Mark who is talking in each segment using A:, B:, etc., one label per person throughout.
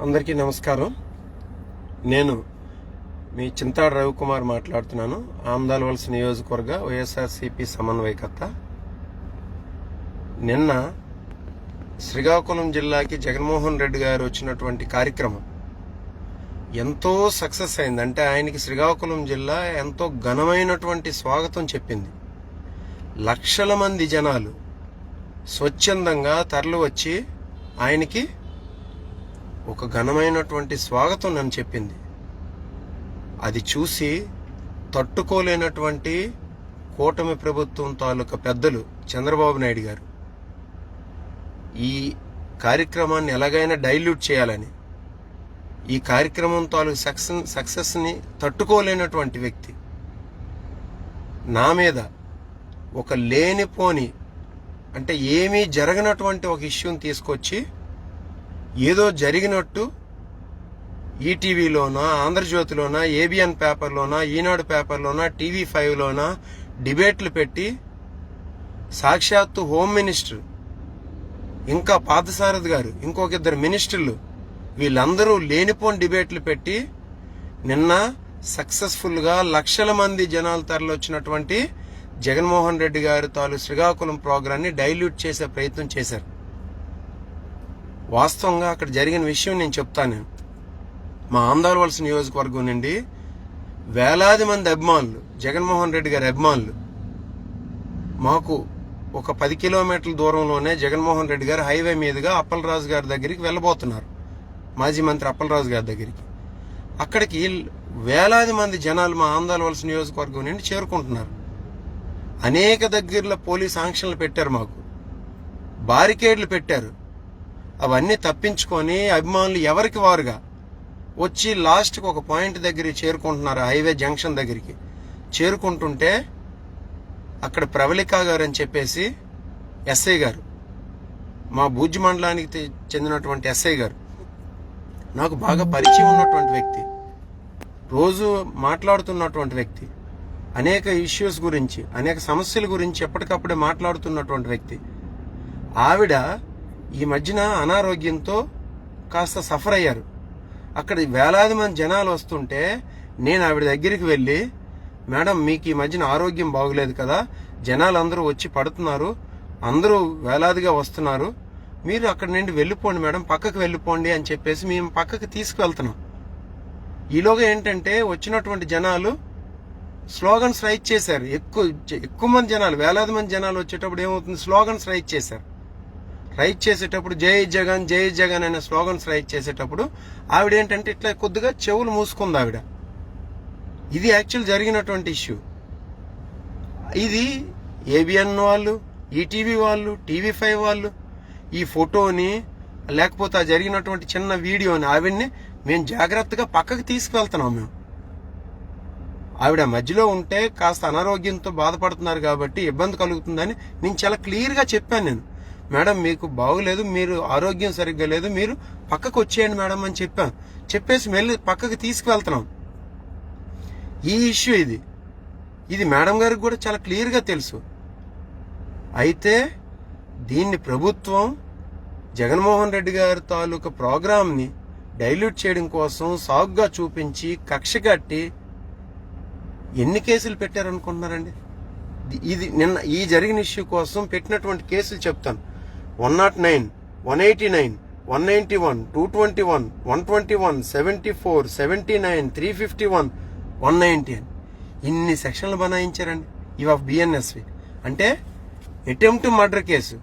A: అందరికీ నమస్కారం. నేను మీ చింతాడ రవికుమార్ మాట్లాడుతున్నాను. ఆమదాలవలస నియోజకవర్గ వైఎస్ఆర్సీపీ సమన్వయకర్త. నిన్న శ్రీకాకుళం జిల్లాకి జగన్మోహన్ రెడ్డి గారు వచ్చినటువంటి కార్యక్రమం ఎంతో సక్సెస్ అయింది. అంటే ఆయనకి శ్రీకాకుళం జిల్లా ఎంతో ఘనమైనటువంటి స్వాగతం చెప్పింది. లక్షల మంది జనాలు స్వచ్ఛందంగా తరలి వచ్చి ఆయనకి ఒక ఘనమైనటువంటి స్వాగతం నన్ను చెప్పింది. అది చూసి తట్టుకోలేనటువంటి కూటమి ప్రభుత్వం తాలూకా పెద్దలు చంద్రబాబు నాయుడు గారు ఈ కార్యక్రమాన్ని ఎలాగైనా డైల్యూట్ చేయాలని, ఈ కార్యక్రమం తాలూకు సక్సెస్ని తట్టుకోలేనటువంటి వ్యక్తి నా మీద ఒక లేనిపోని, అంటే ఏమీ జరగనటువంటి ఒక ఇష్యూని తీసుకొచ్చి ఏదో జరిగినట్టు ఈటీవీలోనా, ఆంధ్రజ్యోతిలోనా, ఏబిఎన్ పేపర్లోనా, ఈనాడు పేపర్లోనా, TV5లోనా డిబేట్లు పెట్టి సాక్షాత్తు హోమ్ మినిస్టర్, ఇంకా పార్థసారథి గారు, ఇంకొక ఇద్దరు మినిస్టర్లు, వీళ్ళందరూ లేనిపోని డిబేట్లు పెట్టి నిన్న సక్సెస్ఫుల్గా లక్షల మంది జనాలు తరలివచ్చినటువంటి జగన్మోహన్ రెడ్డి గారి శ్రీకాకుళం ప్రోగ్రాన్ని డైల్యూట్ చేసే ప్రయత్నం చేశారు. వాస్తవంగా అక్కడ జరిగిన విషయం నేను చెప్తాను. మా ఆమదాలవలస నియోజకవర్గం నుండి వేలాది మంది అభిమానులు, జగన్మోహన్ రెడ్డి గారి అభిమానులు, మాకు ఒక 10 కిలోమీటర్ల దూరంలోనే జగన్మోహన్ రెడ్డి గారు హైవే మీదుగా అప్పలరాజు గారి దగ్గరికి వెళ్ళబోతున్నారు, మాజీ మంత్రి అప్పలరాజు గారి దగ్గరికి. అక్కడికి వేలాది మంది జనాలు మా ఆమదాలవలస నియోజకవర్గం నుండి చేరుకుంటున్నారు. అనేక దగ్గరలో పోలీస్ ఆంక్షలు పెట్టారు, మాకు బారికేడ్లు పెట్టారు. అవన్నీ తప్పించుకొని అభిమానులు ఎవరికి వారుగా వచ్చి లాస్ట్కి ఒక పాయింట్ దగ్గరికి చేరుకుంటున్నారు. హైవే జంక్షన్ దగ్గరికి చేరుకుంటుంటే అక్కడ ప్రవళిక గారు అని చెప్పేసి ఎస్ఐ గారు, మా భూజ్ మండలానికి చెందినటువంటి ఎస్ఐ గారు, నాకు బాగా పరిచయం ఉన్నటువంటి వ్యక్తి, రోజు మాట్లాడుతున్నటువంటి వ్యక్తి, అనేక ఇష్యూస్ గురించి, అనేక సమస్యల గురించి ఎప్పటికప్పుడే మాట్లాడుతున్నటువంటి వ్యక్తి. ఆవిడ ఈ మధ్యన అనారోగ్యంతో కాస్త సఫర్ అయ్యారు. అక్కడ వేలాది మంది జనాలు వస్తుంటే నేను ఆవిడ దగ్గరికి వెళ్ళి, మేడం మీకు ఈ మధ్యన ఆరోగ్యం బాగులేదు కదా, జనాలు అందరూ వచ్చి పడుతున్నారు, అందరూ వేలాదిగా వస్తున్నారు, మీరు అక్కడి నుండి వెళ్ళిపోండి మేడం, పక్కకు వెళ్ళిపోండి అని చెప్పేసి మేము పక్కకు తీసుకువెళ్తున్నాం. ఈలోగా ఏంటంటే వచ్చినటువంటి జనాలు స్లోగన్స్ రైట్ చేశారు. ఎక్కువ మంది జనాలు, వేలాది మంది జనాలు వచ్చేటప్పుడు ఏమవుతుంది, స్లోగన్స్ రైట్ చేశారు. రైట్ చేసేటప్పుడు జై జగన్ జై జగన్ అనే స్లోగన్స్ రైట్ చేసేటప్పుడు ఆవిడ ఏంటంటే ఇట్లా కొద్దిగా చెవులు మూసుకుంది ఆవిడ. ఇది యాక్చువల్ జరిగినటువంటి ఇష్యూ. ఇది ఏబిఎన్ వాళ్ళు, ఈటీవీ వాళ్ళు, TV5 వాళ్ళు ఈ ఫోటోని, లేకపోతే ఆ జరిగినటువంటి చిన్న వీడియోని, ఆవిడ్ని మేము జాగ్రత్తగా పక్కకు తీసుకువెళ్తున్నాం. మేము ఆవిడ మధ్యలో ఉంటే కాస్త అనారోగ్యంతో బాధపడుతున్నారు కాబట్టి ఇబ్బంది కలుగుతుందని నేను చాలా క్లియర్గా చెప్పాను. నేను మేడం మీకు బాగోలేదు, మీరు ఆరోగ్యం సరిగ్గా లేదు, మీరు పక్కకు వచ్చేయండి మేడం అని చెప్పాను. చెప్పేసి మళ్ళీ పక్కకు తీసుకువెళ్తున్నాం. ఈ ఇష్యూ ఇది మేడం గారికి కూడా చాలా క్లియర్గా తెలుసు. అయితే దీన్ని ప్రభుత్వం జగన్మోహన్ రెడ్డి గారి తాలూకా ప్రోగ్రామ్ని డైల్యూట్ చేయడం కోసం సాగుగా చూపించి కక్ష కట్టి ఎన్ని కేసులు పెట్టారనుకుంటున్నారండి? ఇది నిన్న ఈ జరిగిన ఇష్యూ కోసం పెట్టినటువంటి కేసులు చెప్తాను. 109, 189, 191, 221, 121, 74, 79, 351, 190 అని ఇన్ని సెక్షన్లు బనాయించారండి. ఇవి ఆఫ్ BNSV అంటే అటెంప్ట్ మర్డర్ కేసు.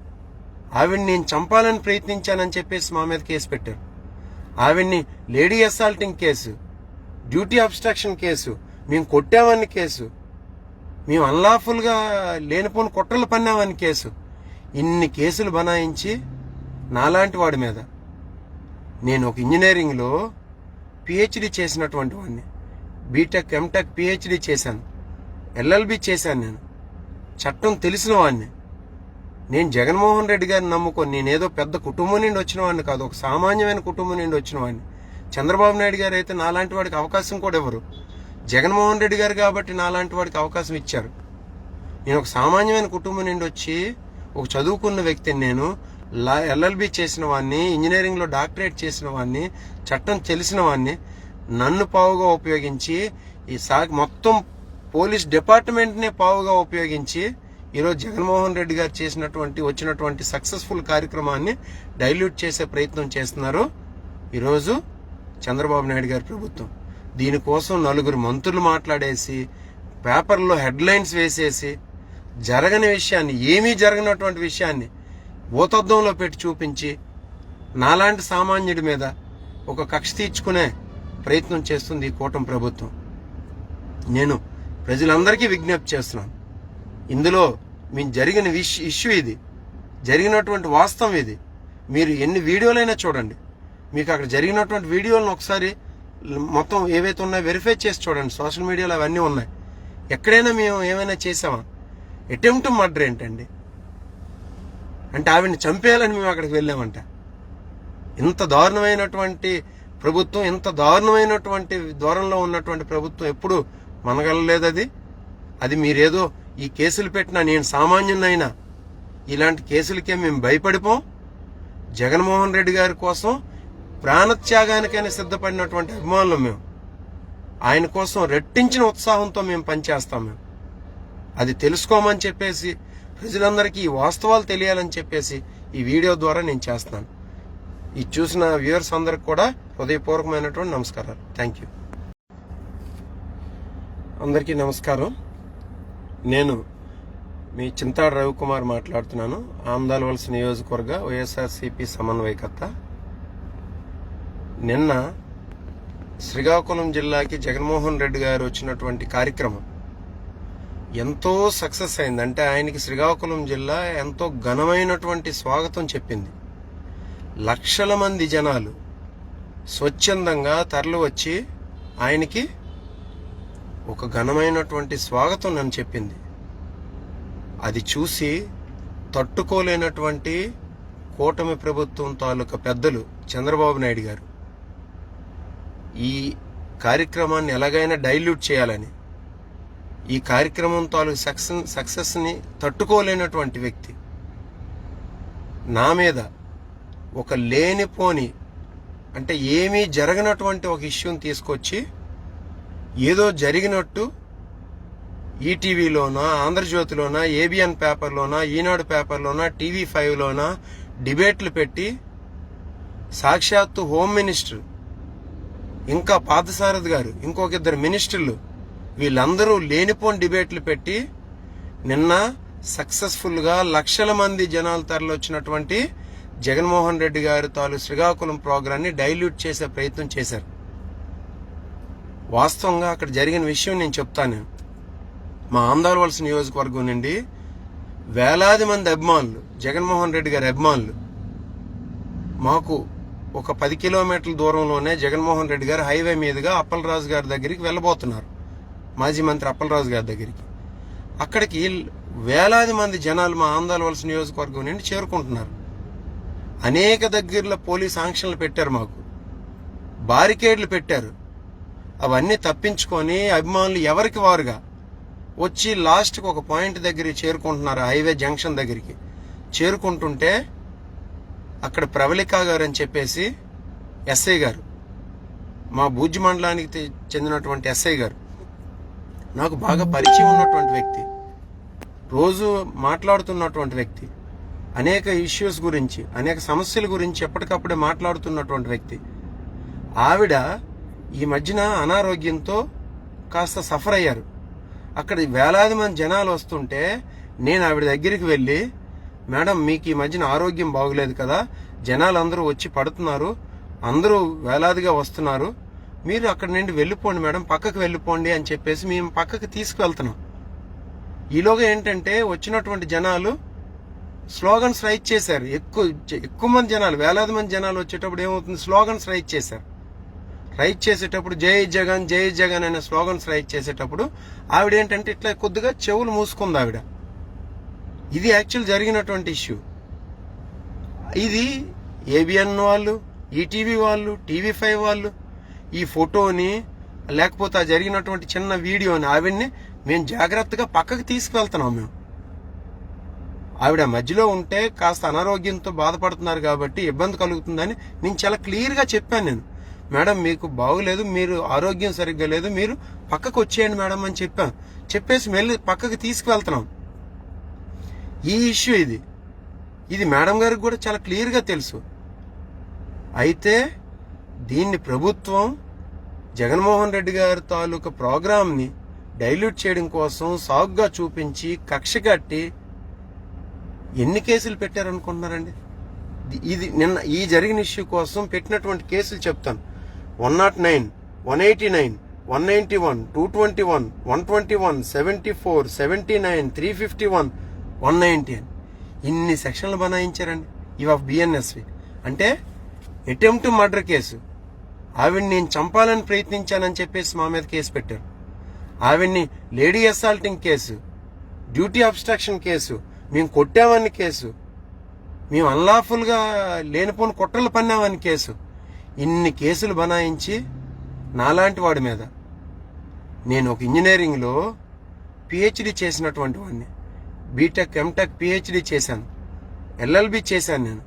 A: ఆవిడ్ని నేను చంపాలని ప్రయత్నించానని చెప్పేసి మా మీద కేసు పెట్టారు. ఆవిడ్ని lady assaulting case, duty obstruction case, మేము కొట్టామని కేసు, మేము అన్లాఫుల్గా లేనిపోని కుట్రలు పన్నామని కేసు. ఇన్ని కేసులు బనాయించి నాలాంటి వాడి మీద, నేను ఒక ఇంజనీరింగ్లో PhD చేసినటువంటి వాడిని, బీటెక్ ఎంటెక్ PhD చేశాను, LLB చేశాను, నేను చట్టం తెలిసిన వాడిని. నేను జగన్మోహన్ రెడ్డి గారిని నమ్ముకొని, నేనేదో పెద్ద కుటుంబం నుండి వచ్చిన వాడిని కాదు, ఒక సామాన్యమైన కుటుంబం నుండి వచ్చిన వాడిని. చంద్రబాబు నాయుడు గారు అయితే నాలాంటి వాడికి అవకాశం కూడా ఇవ్వరు. జగన్మోహన్ రెడ్డి గారు కాబట్టి నాలాంటి వాడికి అవకాశం ఇచ్చారు. నేను ఒక సామాన్యమైన కుటుంబం నుండి వచ్చి ఒక చదువుకున్న వ్యక్తిని, నేను LLB చేసిన వాడిని, ఇంజనీరింగ్లో డాక్టరేట్ చేసిన వాడిని, చట్టం తెలిసిన వాడిని నన్ను పావుగా ఉపయోగించి మొత్తం పోలీస్ డిపార్ట్మెంట్నే పావుగా ఉపయోగించి ఈరోజు జగన్మోహన్ రెడ్డి గారు వచ్చినటువంటి సక్సెస్ఫుల్ కార్యక్రమాన్ని డైల్యూట్ చేసే ప్రయత్నం చేస్తున్నారు ఈరోజు చంద్రబాబు నాయుడు గారి ప్రభుత్వం. దీనికోసం 4 మంత్రులు మాట్లాడేసి పేపర్లో హెడ్లైన్స్ వేసేసి జరగని విషయాన్ని, ఏమీ జరగనటువంటి విషయాన్ని భూతద్దంలో పెట్టి చూపించి నాలాంటి సామాన్యుడి మీద ఒక కక్ష తీర్చుకునే ప్రయత్నం చేస్తుంది ఈ కూటమి ప్రభుత్వం. నేను ప్రజలందరికీ విజ్ఞప్తి చేస్తున్నాను, ఇందులో మీకు జరిగిన ఇష్యూ ఇది, జరిగినటువంటి వాస్తవం ఇది. మీరు ఎన్ని వీడియోలైనా చూడండి, మీకు అక్కడ జరిగినటువంటి వీడియోలను ఒకసారి మొత్తం ఏవైతే ఉన్నాయో వెరిఫై చేసి చూడండి. సోషల్ మీడియాలో అవన్నీ ఉన్నాయి. ఎక్కడైనా మేము ఏమైనా చేసామా? అటెంప్ట్ మర్డర్ ఏంటండి? అంటే ఆవిడని చంపేయాలని మేము అక్కడికి వెళ్ళామంట. ఇంత దారుణమైనటువంటి ప్రభుత్వం, ఇంత దారుణమైనటువంటి దూరంలో ఉన్నటువంటి ప్రభుత్వం ఎప్పుడు మనగలలేదు. అది మీరేదో ఈ కేసులు పెట్టినా, నేను సామాన్యునైనా ఇలాంటి కేసులకే మేము భయపడిపోం. జగన్మోహన్ రెడ్డి గారి కోసం ప్రాణత్యాగానికైనా సిద్ధపడినటువంటి అభిమానులు మేము. ఆయన కోసం రెట్టించిన ఉత్సాహంతో మేము పనిచేస్తాం. మేము అది తెలుసుకోమని చెప్పేసి, ప్రజలందరికీ ఈ వాస్తవాలు తెలియాలని చెప్పేసి ఈ వీడియో ద్వారా నేను చేస్తున్నాను. ఈ చూసిన వ్యూవర్స్ అందరికి కూడా హృదయపూర్వకమైనటువంటి నమస్కారాలు. Thank you. అందరికీ నమస్కారం. నేను మీ చింతాడు రవికుమార్ మాట్లాడుతున్నాను. ఆమదాలవలస నియోజకవర్గ వైఎస్ఆర్సీపీ సమన్వయకర్త. నిన్న శ్రీకాకుళం జిల్లాకి జగన్మోహన్ రెడ్డి గారు వచ్చినటువంటి కార్యక్రమం ఎంతో సక్సెస్ అయింది. అంటే ఆయనకి శ్రీకాకుళం జిల్లా ఎంతో ఘనమైనటువంటి స్వాగతం చెప్పింది. లక్షల మంది జనాలు స్వచ్ఛందంగా తరలి వచ్చి ఆయనకి ఒక ఘనమైనటువంటి స్వాగతం నన్ను చెప్పింది. అది చూసి తట్టుకోలేనటువంటి కూటమి ప్రభుత్వం తాలూకా పెద్దలు చంద్రబాబు నాయుడు గారు ఈ కార్యక్రమాన్ని ఎలాగైనా డైల్యూట్ చేయాలని, ఈ కార్యక్రమం తాలూకు సక్సెస్ని తట్టుకోలేనటువంటి వ్యక్తి నా మీద ఒక లేనిపోని, అంటే ఏమీ జరగనటువంటి ఒక ఇష్యూని తీసుకొచ్చి ఏదో జరిగినట్టు ఈటీవీలోనా, ఆంధ్రజ్యోతిలోనా, ఏబిఎన్ పేపర్లోనా, ఈనాడు పేపర్లోనా, TV5లోనా డిబేట్లు పెట్టి సాక్షాత్తు హోమ్ మినిస్టర్, ఇంకా పార్థసారథి గారు, ఇంకొక 2 మినిస్టర్లు, వీళ్ళందరూ లేనిపోని డిబేట్లు పెట్టి నిన్న సక్సెస్ఫుల్గా లక్షల మంది జనాలు తరలివచ్చినటువంటి జగన్మోహన్ రెడ్డి గారి శ్రీకాకుళం ప్రోగ్రాన్ని డైల్యూట్ చేసే ప్రయత్నం చేశారు. వాస్తవంగా అక్కడ జరిగిన విషయం నేను చెప్తాను. మా ఆమదాలవలస నియోజకవర్గం నుండి వేలాది మంది అభిమానులు, జగన్మోహన్ రెడ్డి గారి అభిమానులు, మాకు ఒక 10 కిలోమీటర్ల దూరంలోనే జగన్మోహన్ రెడ్డి గారు హైవే మీదుగా అప్పలరాజు గారి దగ్గరికి వెళ్ళబోతున్నారు. మాజీ మంత్రి అప్పలరాజు గారి దగ్గరికి. అక్కడికి వేలాది మంది జనాలు మా ఆమదాలవలస నియోజకవర్గం నుండి చేరుకుంటున్నారు. అనేక దగ్గరలో పోలీస్ ఆంక్షలు పెట్టారు, మాకు బారికేడ్లు పెట్టారు. అవన్నీ తప్పించుకొని అభిమానులు ఎవరికి వారుగా వచ్చి లాస్ట్కి ఒక పాయింట్ దగ్గరికి చేరుకుంటున్నారు. హైవే జంక్షన్ దగ్గరికి చేరుకుంటుంటే అక్కడ ప్రవళిక గారు అని చెప్పేసి ఎస్ఐ గారు, మా బూజి మండలానికి చెందినటువంటి ఎస్ఐ గారు, నాకు బాగా పరిచయం ఉన్నటువంటి వ్యక్తి, రోజు మాట్లాడుతున్నటువంటి వ్యక్తి, అనేక ఇష్యూస్ గురించి, అనేక సమస్యల గురించి ఎప్పటికప్పుడే మాట్లాడుతున్నటువంటి వ్యక్తి. ఆవిడ ఈ మధ్యన అనారోగ్యంతో కాస్త సఫర్ అయ్యారు. అక్కడ వేలాది మంది జనాలు వస్తుంటే నేను ఆవిడ దగ్గరికి వెళ్ళి, మేడం మీకు ఈ మధ్యన ఆరోగ్యం బాగులేదు కదా, జనాలు అందరూ వచ్చి పడుతున్నారు, అందరూ వేలాదిగా వస్తున్నారు, మీరు అక్కడి నుండి వెళ్ళిపోండి మేడం, పక్కకు వెళ్ళిపోండి అని చెప్పేసి మేము పక్కకు తీసుకువెళ్తున్నాం. ఈలోగా ఏంటంటే వచ్చినటువంటి జనాలు స్లోగన్స్ రైట్ చేశారు. ఎక్కువ మంది జనాలు, వేలాది మంది జనాలు వచ్చేటప్పుడు ఏమవుతుంది, స్లోగన్స్ రైట్ చేశారు. రైట్ చేసేటప్పుడు జై జగన్ జై జగన్ అనే స్లోగన్స్ రైట్ చేసేటప్పుడు ఆవిడ ఏంటంటే ఇట్లా కొద్దిగా చెవులు మూసుకుంది ఆవిడ. ఇది యాక్చువల్ జరిగినటువంటి ఇష్యూ. ఇది ఏబిఎన్ వాళ్ళు, ఈటీవీ వాళ్ళు, TV5 వాళ్ళు ఈ ఫోటోని, లేకపోతే ఆ జరిగినటువంటి చిన్న వీడియోని ఆవిడ్ని మేము జాగ్రత్తగా పక్కకు తీసుకువెళ్తున్నాం. మేము ఆవిడ మధ్యలో ఉంటే కాస్త అనారోగ్యంతో బాధపడుతున్నారు కాబట్టి ఇబ్బంది కలుగుతుందని నేను చాలా క్లియర్గా చెప్పాను. నేను మేడం మీకు బాగులేదు, మీరు ఆరోగ్యం సరిగ్గా లేదు, మీరు పక్కకు వచ్చేయండి మేడం అని చెప్పాను. చెప్పేసి మళ్ళీ పక్కకు తీసుకువెళ్తున్నాం. ఈ ఇష్యూ ఇది మేడం గారికి కూడా చాలా క్లియర్గా తెలుసు. అయితే దీన్ని ప్రభుత్వం జగన్మోహన్ రెడ్డి గారి తాలూకా ప్రోగ్రామ్ని డైల్యూట్ చేయడం కోసం సాగుగా చూపించి కక్ష కట్టి ఎన్ని కేసులు పెట్టారనుకుంటున్నారండి? ఇది నిన్న ఈ జరిగిన ఇష్యూ కోసం పెట్టినటువంటి కేసులు చెప్తాను. 109, 189, 191, 221, 121, 74, 79, 351, 190 అని ఇన్ని సెక్షన్లు బనాయించారండి. ఇవి ఆఫ్ బిఎన్ఎస్వి అంటే అటెంప్ట్ మర్డర్ కేసు. ఆవిడ్ని నేను చంపాలని ప్రయత్నించానని చెప్పేసి మా మీద కేసు పెట్టారు. ఆవిడ్ని lady assaulting case, duty obstruction case, మేము కొట్టామని కేసు, మేము అన్లాఫుల్గా లేనిపోని కుట్రలు పన్నామని కేసు. ఇన్ని కేసులు బనాయించి నాలాంటి వాడి మీద, నేను ఒక ఇంజనీరింగ్లో పిహెచ్డి చేసినటువంటి వాడిని, బీటెక్ ఎంటెక్ పిహెచ్డి చేశాను, ఎల్ఎల్బి చేశాను, నేను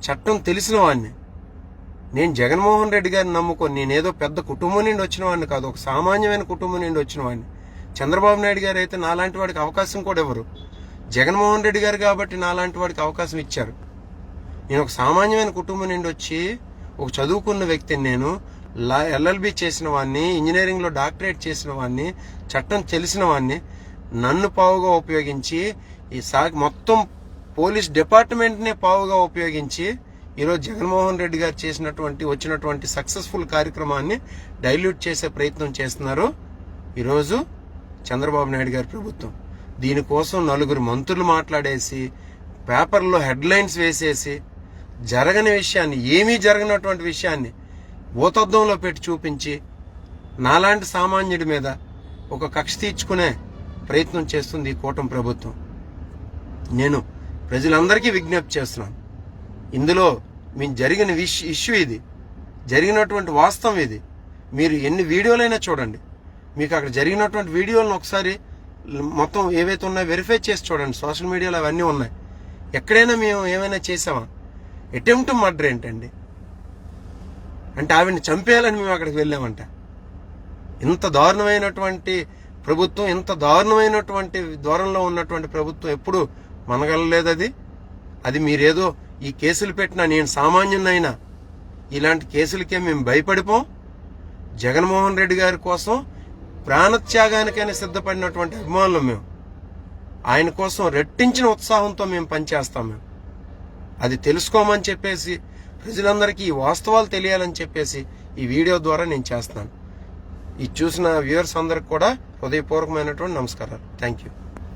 A: చట్టం తెలిసిన వాడిని. నేను జగన్మోహన్ రెడ్డి గారిని నమ్ముకొని నేనేదో పెద్ద కుటుంబం నుండి వచ్చిన వాడిని కాదు, ఒక సామాన్యమైన కుటుంబం నుండి వచ్చిన వాడిని. చంద్రబాబు నాయుడు గారు అయితే నాలాంటి వాడికి అవకాశం కూడా ఇవ్వరు. జగన్మోహన్ రెడ్డి గారు కాబట్టి నాలాంటి వాడికి అవకాశం ఇచ్చారు. నేను ఒక సామాన్యమైన కుటుంబం నుండి వచ్చి ఒక చదువుకున్న వ్యక్తిని, నేను ఎల్ఎల్బి చేసిన వాడిని, ఇంజనీరింగ్లో డాక్టరేట్ చేసిన వాడిని, చట్టం తెలిసిన వాడిని. నన్ను పావుగా ఉపయోగించి ఈ మొత్తం పోలీస్ డిపార్ట్మెంట్నే పావుగా ఉపయోగించి ఈరోజు జగన్మోహన్ రెడ్డి గారు వచ్చినటువంటి సక్సెస్ఫుల్ కార్యక్రమాన్ని డైల్యూట్ చేసే ప్రయత్నం చేస్తున్నారు ఈరోజు చంద్రబాబు నాయుడు గారి ప్రభుత్వం. దీనికోసం 4 మంత్రులు మాట్లాడేసి పేపర్లో హెడ్లైన్స్ వేసేసి జరగని విషయాన్ని, ఏమీ జరగనటువంటి విషయాన్ని భూతద్దంలో పెట్టి చూపించి నాలాంటి సామాన్యుడి మీద ఒక కక్ష తీర్చుకునే ప్రయత్నం చేస్తుంది ఈ కూటమి ప్రభుత్వం. నేను ప్రజలందరికీ విజ్ఞప్తి చేస్తున్నాను, ఇందులో మీకు జరిగిన ఇష్యూ జరిగినటువంటి వాస్తవం ఇది. మీరు ఎన్ని వీడియోలైనా చూడండి, మీకు అక్కడ జరిగినటువంటి వీడియోలను ఒకసారి మొత్తం ఏవైతే ఉన్నాయో వెరిఫై చేసి చూడండి. సోషల్ మీడియాలో అవన్నీ ఉన్నాయి. ఎక్కడైనా మేము ఏమైనా చేసామా? అటెంప్ట్ మర్డర్ ఏంటండి? అంటే ఆవిడ్ని చంపేయాలని మేము అక్కడికి వెళ్ళామంట. ఇంత దారుణమైనటువంటి ప్రభుత్వం, ఇంత దారుణమైనటువంటి దూరంలో ఉన్నటువంటి ప్రభుత్వం ఎప్పుడు మనగలలేదు. అది మీరేదో ఈ కేసులు పెట్టినా, నేను సామాన్యునైనా ఇలాంటి కేసులకే మేము భయపడిపోం. జగన్మోహన్ రెడ్డి గారి కోసం ప్రాణత్యాగానికైనా సిద్ధపడినటువంటి అభిమానులు మేము. ఆయన కోసం రెట్టించిన ఉత్సాహంతో మేము పనిచేస్తాం. మేము అది తెలుసుకోమని చెప్పేసి, ప్రజలందరికీ ఈ వాస్తవాలు తెలియాలని చెప్పేసి ఈ వీడియో ద్వారా నేను చేస్తున్నాను. ఇది చూసిన వ్యూవర్స్ అందరికి కూడా హృదయపూర్వకమైనటువంటి నమస్కారాలు. Thank you.